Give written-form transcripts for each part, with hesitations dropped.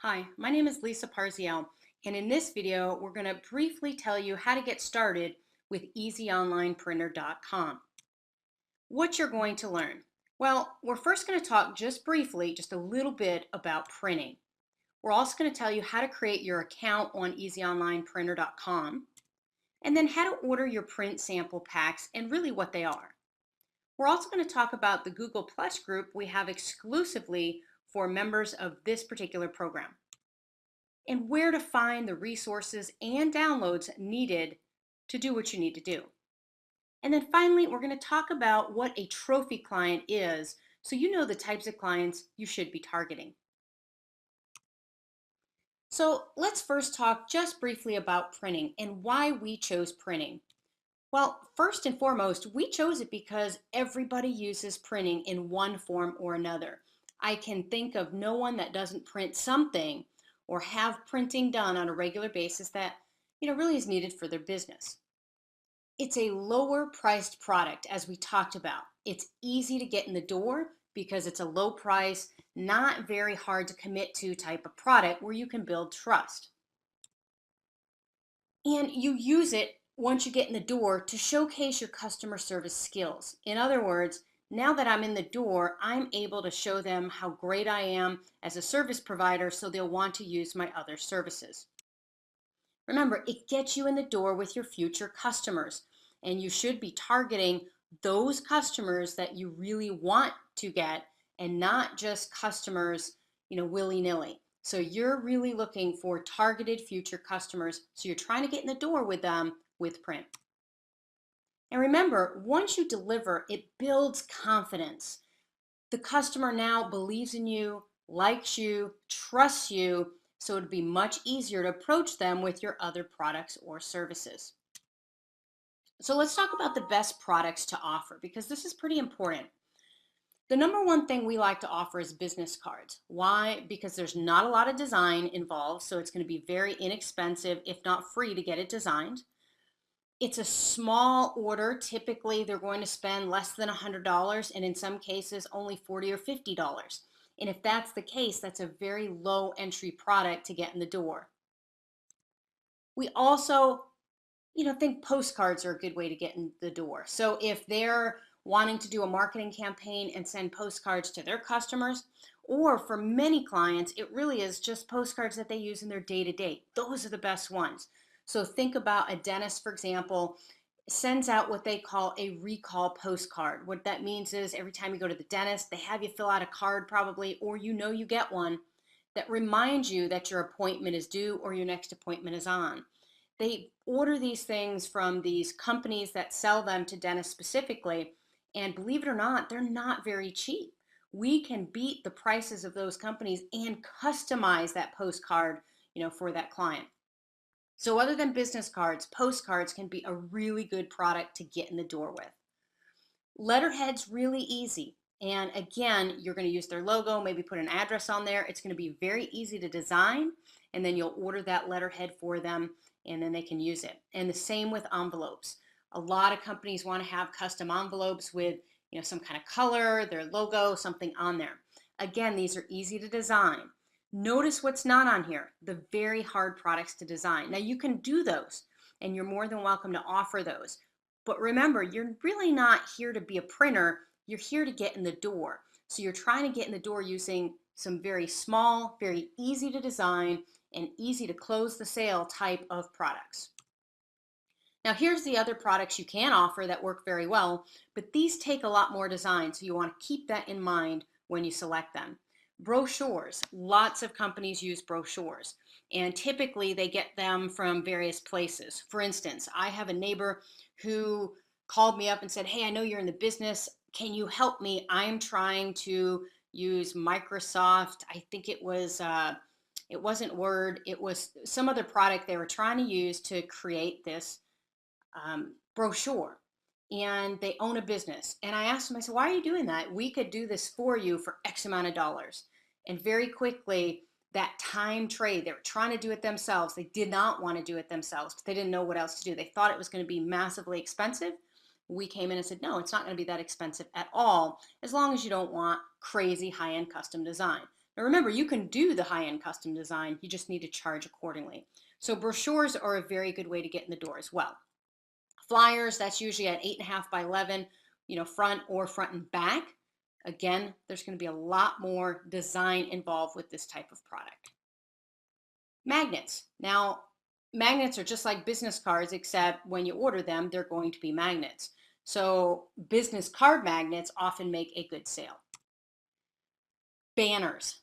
Hi, my name is Lisa Parziel, and in this video, we're going to briefly tell you how to get started with easyonlineprinter.com. What you're going to learn. Well, we're first going to talk just briefly, just a little bit about printing. We're also going to tell you how to create your account on easyonlineprinter.com, and then how to order your print sample packs and really what they are. We're also going to talk about the Google Plus group we have exclusively for members of this particular program, and where to find the resources and downloads needed to do what you need to do. And then finally, we're going to talk about what a trophy client is so you know the types of clients you should be targeting. So let's first talk just briefly about printing and why we chose printing. Well, first and foremost, we chose it because everybody uses printing in one form or another. I can think of no one that doesn't print something or have printing done on a regular basis that really is needed for their business. It's a lower priced product, as we talked about. It's easy to get in the door because it's a low price, not very hard to commit to type of product where you can build trust. And you use it once you get in the door to showcase your customer service skills. In other words, now that I'm in the door, I'm able to show them how great I am as a service provider so they'll want to use my other services. Remember, it gets you in the door with your future customers, and you should be targeting those customers that you really want to get and not just customers, willy-nilly. So you're really looking for targeted future customers. So you're trying to get in the door with them with print. And remember, once you deliver, it builds confidence. The customer now believes in you, likes you, trusts you, so it'd be much easier to approach them with your other products or services. So let's talk about the best products to offer because this is pretty important. The number one thing we like to offer is business cards. Why? Because there's not a lot of design involved, so it's going to be very inexpensive, if not free, to get it designed. It's a small order. Typically, they're going to spend less than $100, and in some cases, only $40 or $50. And if that's the case, that's a very low entry product to get in the door. We also, think postcards are a good way to get in the door. So if they're wanting to do a marketing campaign and send postcards to their customers, or for many clients, it really is just postcards that they use in their day-to-day. Those are the best ones. So think about a dentist, for example, sends out what they call a recall postcard. What that means is every time you go to the dentist, they have you fill out a card probably, or you get one that reminds you that your appointment is due or your next appointment is on. They order these things from these companies that sell them to dentists specifically, and believe it or not, they're not very cheap. We can beat the prices of those companies and customize that postcard, for that client. So other than business cards, postcards can be a really good product to get in the door with. Letterhead's really easy. And again, you're going to use their logo, maybe put an address on there. It's going to be very easy to design, and then you'll order that letterhead for them, and then they can use it. And the same with envelopes. A lot of companies want to have custom envelopes with, some kind of color, their logo, something on there. Again, these are easy to design. Notice what's not on here, the very hard products to design. Now you can do those, and you're more than welcome to offer those. But remember, you're really not here to be a printer, you're here to get in the door. So you're trying to get in the door using some very small, very easy to design, and easy to close the sale type of products. Now here's the other products you can offer that work very well, but these take a lot more design, so you want to keep that in mind when you select them. Brochures, lots of companies use brochures, and typically they get them from various places. For instance, I have a neighbor who called me up and said, hey, I know you're in the business. Can you help me? I'm trying to use Microsoft. I think it wasn't Word. It was some other product they were trying to use to create this brochure. And they own a business. And I asked them, I said, why are you doing that? We could do this for you for X amount of dollars. And very quickly, that time trade, they were trying to do it themselves. They did not want to do it themselves, but they didn't know what else to do. They thought it was going to be massively expensive. We came in and said, no, it's not going to be that expensive at all, as long as you don't want crazy high-end custom design. Now remember, you can do the high-end custom design, you just need to charge accordingly. So brochures are a very good way to get in the door as well. Flyers, that's usually at 8.5 by 11, front and back. Again, there's going to be a lot more design involved with this type of product. Magnets. Now, magnets are just like business cards, except when you order them, they're going to be magnets. So business card magnets often make a good sale. Banners.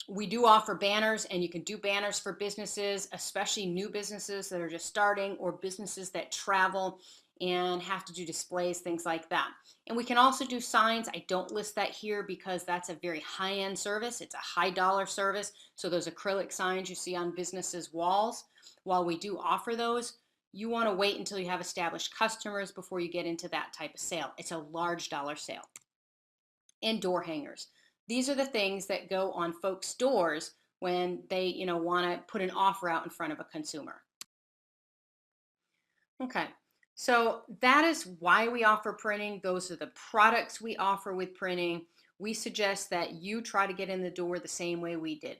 We do offer banners, and you can do banners for businesses, especially new businesses that are just starting, or businesses that travel and have to do displays, things like that. And we can also do signs. I don't list that here because that's a very high-end service. It's a high-dollar service. So those acrylic signs you see on businesses' walls, while we do offer those, you want to wait until you have established customers before you get into that type of sale. It's a large dollar sale. And door hangers. These are the things that go on folks' doors when they, want to put an offer out in front of a consumer. Okay, so that is why we offer printing. Those are the products we offer with printing. We suggest that you try to get in the door the same way we did.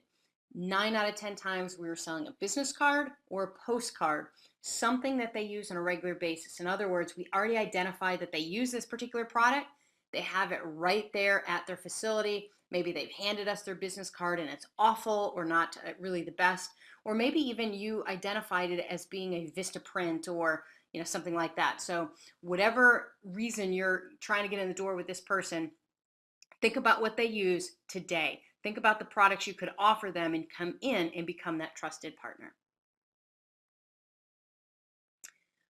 9 out of 10 times we were selling a business card or a postcard, something that they use on a regular basis. In other words, we already identified that they use this particular product. They have it right there at their facility. Maybe they've handed us their business card and it's awful or not really the best. Or maybe even you identified it as being a Vistaprint or something like that. So whatever reason you're trying to get in the door with this person, think about what they use today. Think about the products you could offer them and come in and become that trusted partner.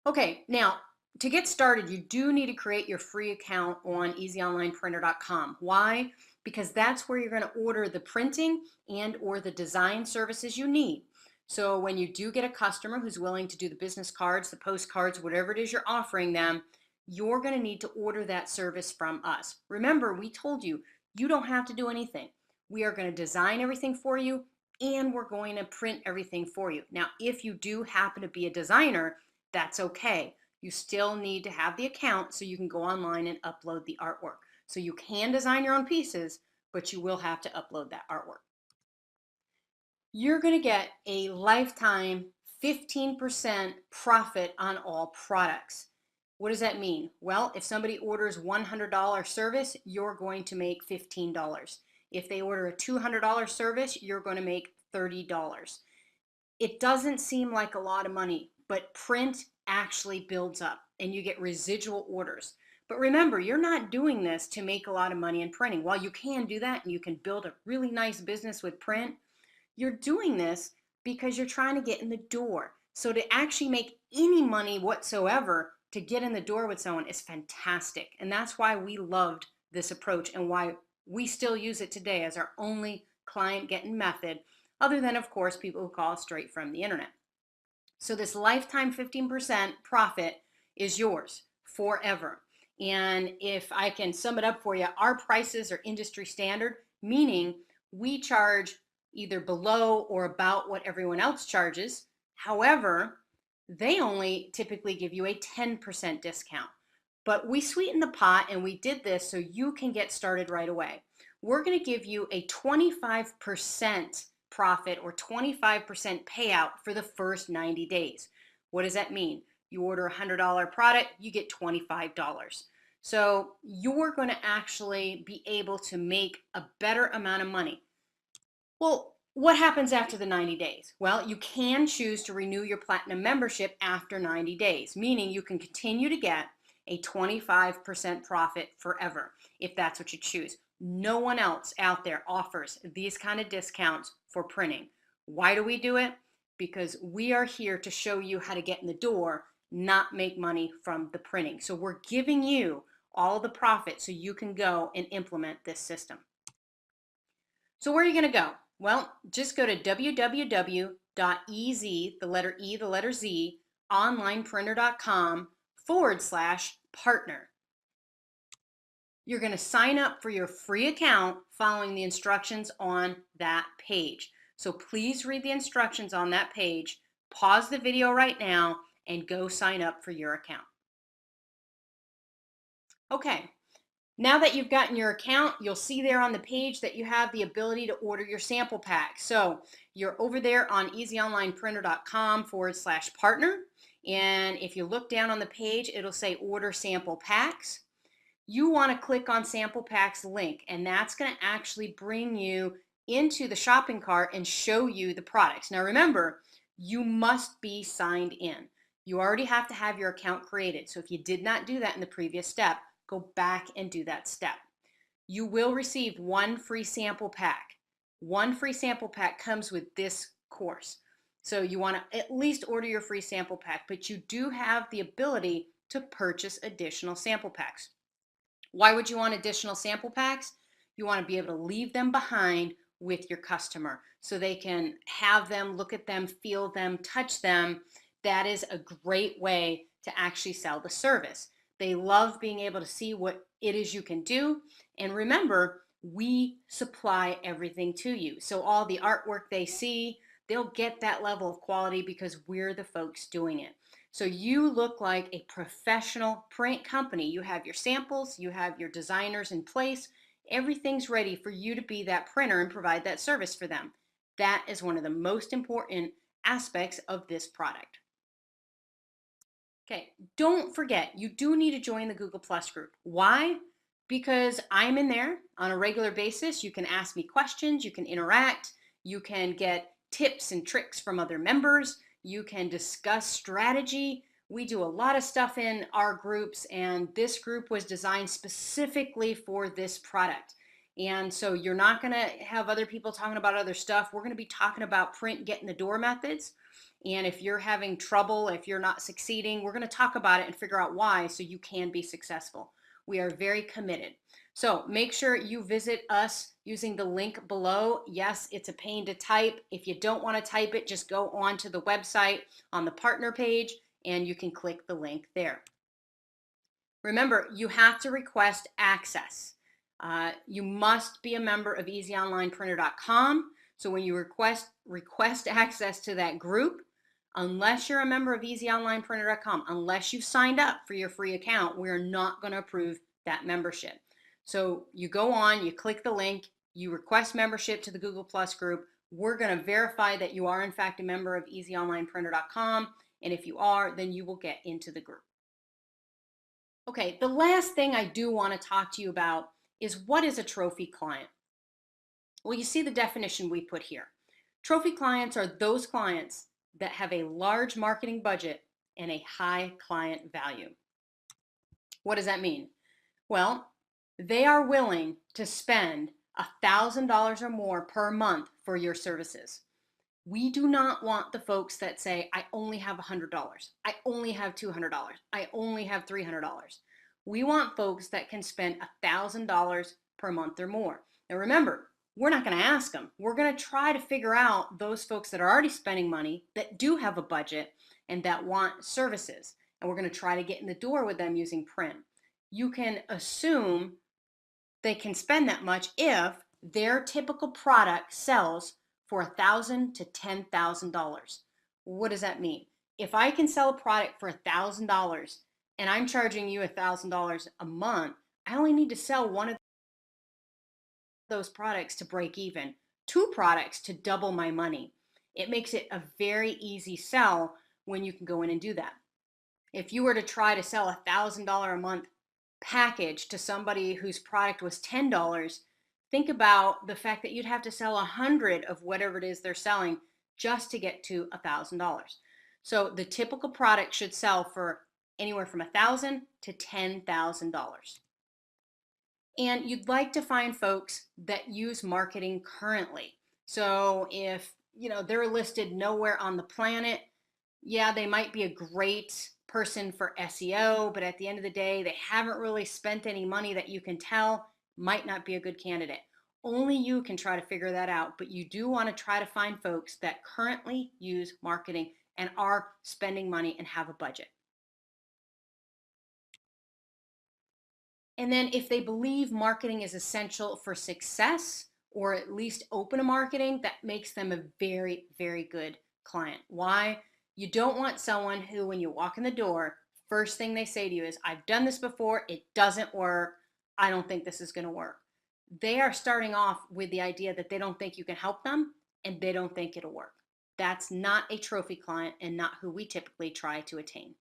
Okay, now to get started, you do need to create your free account on easyonlineprinter.com. Why? Because that's where you're going to order the printing and or the design services you need. So when you do get a customer who's willing to do the business cards, the postcards, whatever it is you're offering them, you're going to need to order that service from us. Remember, we told you, you don't have to do anything. We are going to design everything for you, and we're going to print everything for you. Now, if you do happen to be a designer, that's okay. You still need to have the account so you can go online and upload the artwork. So you can design your own pieces, but you will have to upload that artwork. You're going to get a lifetime 15% profit on all products. What does that mean? Well, if somebody orders $100 service, you're going to make $15. If they order a $200 service, you're going to make $30. It doesn't seem like a lot of money, but print actually builds up and you get residual orders. But remember, you're not doing this to make a lot of money in printing. While you can do that and you can build a really nice business with print, you're doing this because you're trying to get in the door. So to actually make any money whatsoever to get in the door with someone is fantastic. And that's why we loved this approach and why we still use it today as our only client getting method, other than, of course, people who call straight from the internet. So this lifetime 15% profit is yours forever. And if I can sum it up for you, our prices are industry standard, meaning we charge either below or about what everyone else charges. However, they only typically give you a 10% discount. But we sweeten the pot, and we did this so you can get started right away. We're going to give you a 25% profit or 25% payout for the first 90 days. What does that mean? You order a $100 product, you get $25. So you're going to actually be able to make a better amount of money. Well, what happens after the 90 days? Well, you can choose to renew your platinum membership after 90 days, meaning you can continue to get a 25% profit forever if that's what you choose. No one else out there offers these kind of discounts for printing. Why do we do it? Because we are here to show you how to get in the door, not make money from the printing. So we're giving you all the profit so you can go and implement this system. So where are you going to go? Well, just go to www.ez, the letter E, the letter Z, onlineprinter.com/partner. You're going to sign up for your free account following the instructions on that page. So please read the instructions on that page, pause the video right now, and go sign up for your account. Okay, Now that you've gotten your account, you'll see there on the page that you have the ability to order your sample pack. So you're over there on easyonlineprinter.com/partner. And if you look down on the page, it'll say order sample packs. You want to click on sample packs link, and that's going to actually bring you into the shopping cart and show you the products. Now remember, you must be signed in. You already have to have your account created. So if you did not do that in the previous step, go back and do that step. You will receive one free sample pack. One free sample pack comes with this course. So you want to at least order your free sample pack, but you do have the ability to purchase additional sample packs. Why would you want additional sample packs? You want to be able to leave them behind with your customer so they can have them, look at them, feel them, touch them. That is a great way to actually sell the service. They love being able to see what it is you can do. And remember, we supply everything to you. So all the artwork they see, they'll get that level of quality because we're the folks doing it. So you look like a professional print company. You have your samples, you have your designers in place. Everything's ready for you to be that printer and provide that service for them. That is one of the most important aspects of this product. Okay, don't forget, you do need to join the Google Plus group. Why? Because I'm in there on a regular basis. You can ask me questions, you can interact, you can get tips and tricks from other members, you can discuss strategy. We do a lot of stuff in our groups, and this group was designed specifically for this product. And so you're not going to have other people talking about other stuff. We're going to be talking about print get in the door methods. And if you're having trouble, if you're not succeeding, we're going to talk about it and figure out why so you can be successful. We are very committed. So make sure you visit us using the link below. Yes, it's a pain to type. If you don't want to type it, just go on to the website on the partner page and you can click the link there. Remember, you have to request access. You must be a member of easyonlineprinter.com. So when you request access to that group, unless you're a member of easyonlineprinter.com, unless you've signed up for your free account, we're not going to approve that membership. So you go on, you click the link, you request membership to the Google Plus group. We're going to verify that you are in fact a member of easyonlineprinter.com. And if you are, then you will get into the group. Okay, the last thing I do want to talk to you about is what is a trophy client? Well, you see the definition we put here. Trophy clients are those clients that have a large marketing budget and a high client value. What does that mean? Well, they are willing to spend $1,000 or more per month for your services. We do not want the folks that say, I only have $100, I only have $200, I only have $300. We want folks that can spend $1,000 per month or more. Now remember, we're not going to ask them. We're going to try to figure out those folks that are already spending money, that do have a budget, and that want services. And we're going to try to get in the door with them using print. You can assume they can spend that much if their typical product sells for $1,000 to $10,000. What does that mean? If I can sell a product for $1,000 and I'm charging you $1,000 a month, I only need to sell one of those products to break even, two products to double my money. It makes it a very easy sell when you can go in and do that. If you were to try to sell $1,000 a month package to somebody whose product was $10, think about the fact that you'd have to sell 100 of whatever it is they're selling just to get to $1,000. So the typical product should sell for anywhere from $1,000 to $10,000. And you'd like to find folks that use marketing currently. So if they're listed nowhere on the planet, yeah, they might be a great person for SEO, but at the end of the day, they haven't really spent any money that you can tell, might not be a good candidate. Only you can try to figure that out, but you do want to try to find folks that currently use marketing and are spending money and have a budget. And then if they believe marketing is essential for success, or at least open to marketing, that makes them a very, very good client. Why? You don't want someone who, when you walk in the door, first thing they say to you is, I've done this before, it doesn't work, I don't think this is going to work. They are starting off with the idea that they don't think you can help them and they don't think it'll work. That's not a trophy client and not who we typically try to attain.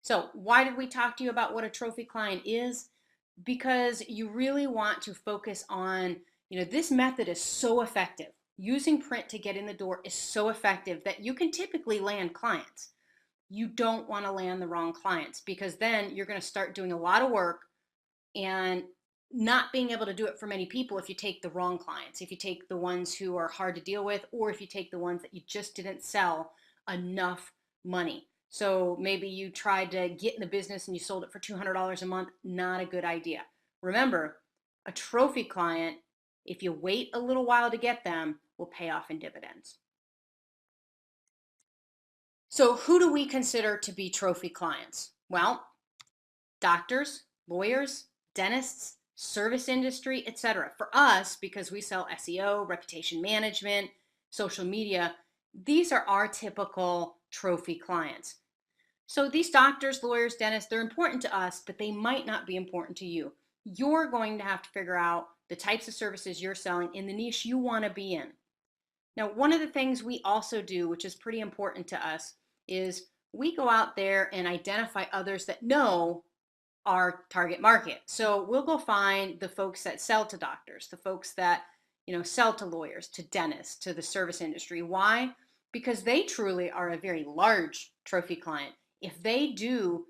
So, why did we talk to you about what a trophy client is? Because you really want to focus on, this method is so effective. Using print to get in the door is so effective that you can typically land clients. You don't want to land the wrong clients because then you're going to start doing a lot of work and not being able to do it for many people if you take the wrong clients, if you take the ones who are hard to deal with, or if you take the ones that you just didn't sell enough money. So maybe you tried to get in the business and you sold it for $200 a month. Not a good idea. Remember, a trophy client, if you wait a little while to get them, will pay off in dividends. So who do we consider to be trophy clients? Well, doctors, lawyers, dentists, service industry, etc. For us, because we sell SEO, reputation management, social media, these are our typical trophy clients. So these doctors, lawyers, dentists, they're important to us, but they might not be important to you. You're going to have to figure out the types of services you're selling in the niche you want to be in. Now, one of the things we also do, which is pretty important to us, is we go out there and identify others that know our target market. So we'll go find the folks that sell to doctors, the folks that, sell to lawyers, to dentists, to the service industry. Why? Because they truly are a very large trophy client. If they do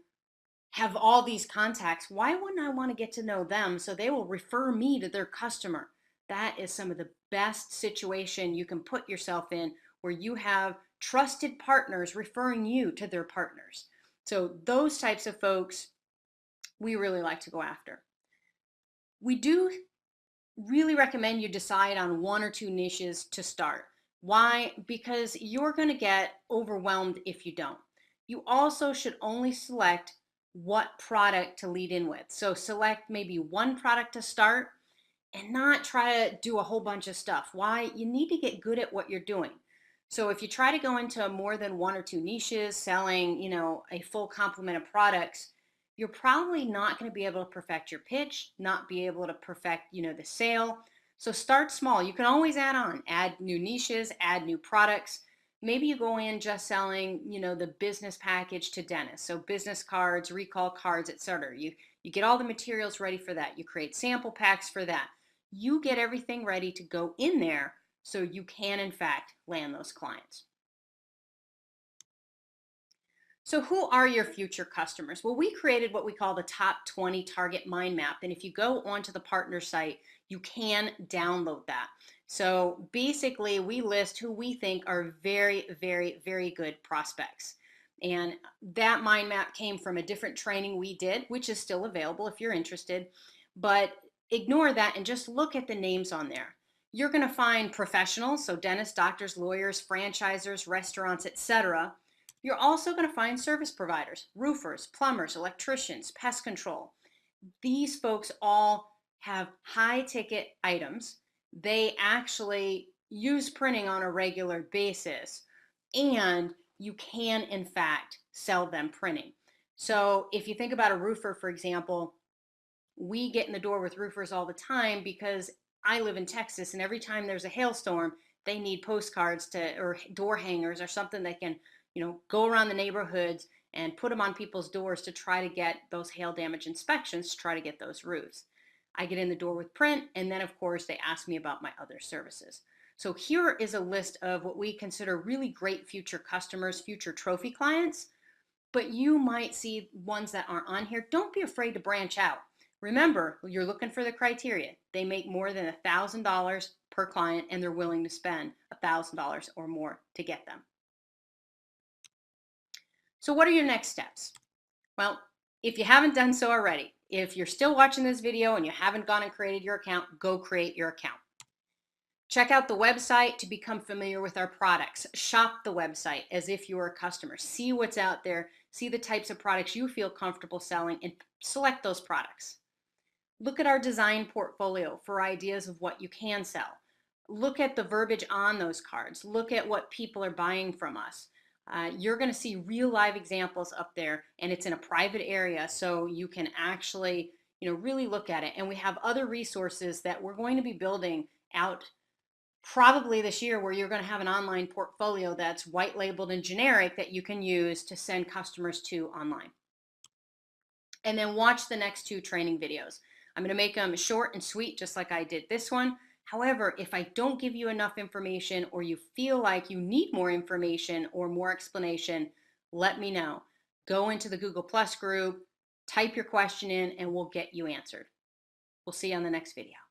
have all these contacts, why wouldn't I want to get to know them so they will refer me to their customer? That is some of the best situation you can put yourself in, where you have trusted partners referring you to their partners. So those types of folks we really like to go after. We do really recommend you decide on one or two niches to start. Why? Because you're going to get overwhelmed if you don't. You also should only select what product to lead in with. So select maybe one product to start and not try to do a whole bunch of stuff. Why? You need to get good at what you're doing. So if you try to go into more than one or two niches, selling, a full complement of products, you're probably not going to be able to perfect your pitch, not be able to perfect, the sale. So start small. You can always add on, add new niches, add new products. Maybe you go in just selling, the business package to dentists. So business cards, recall cards, etc. You get all the materials ready for that. You create sample packs for that. You get everything ready to go in there so you can, in fact, land those clients. So who are your future customers? Well, we created what we call the top 20 target mind map. And if you go onto the partner site, you can download that. So basically, we list who we think are very, very, very good prospects. And that mind map came from a different training we did, which is still available if you're interested. But ignore that and just look at the names on there. You're going to find professionals, so dentists, doctors, lawyers, franchisers, restaurants, etc. You're also going to find service providers, roofers, plumbers, electricians, pest control. These folks all have high ticket items. They actually use printing on a regular basis, and you can, in fact, sell them printing. So if you think about a roofer, for example, we get in the door with roofers all the time because I live in Texas, and every time there's a hailstorm, they need postcards or door hangers or something that can, go around the neighborhoods and put them on people's doors to try to get those hail damage inspections, to try to get those roofs. I get in the door with print, and then of course they ask me about my other services. So here is a list of what we consider really great future customers, future trophy clients, but you might see ones that aren't on here. Don't be afraid to branch out. Remember, you're looking for the criteria. They make more than $1,000 per client, and they're willing to spend $1,000 or more to get them. So what are your next steps? Well, if you haven't done so already, if you're still watching this video and you haven't gone and created your account, go create your account. Check out the website to become familiar with our products. Shop the website as if you were a customer. See what's out there. See the types of products you feel comfortable selling and select those products. Look at our design portfolio for ideas of what you can sell. Look at the verbiage on those cards. Look at what people are buying from us. You're going to see real live examples up there, and it's in a private area, so you can actually really look at it. And we have other resources that we're going to be building out probably this year, where you're going to have an online portfolio that's white labeled and generic that you can use to send customers to online. And then watch the next 2 training videos. I'm going to make them short and sweet, just like I did this one. However, if I don't give you enough information, or you feel like you need more information or more explanation, let me know. Go into the Google Plus group, type your question in, and we'll get you answered. We'll see you on the next video.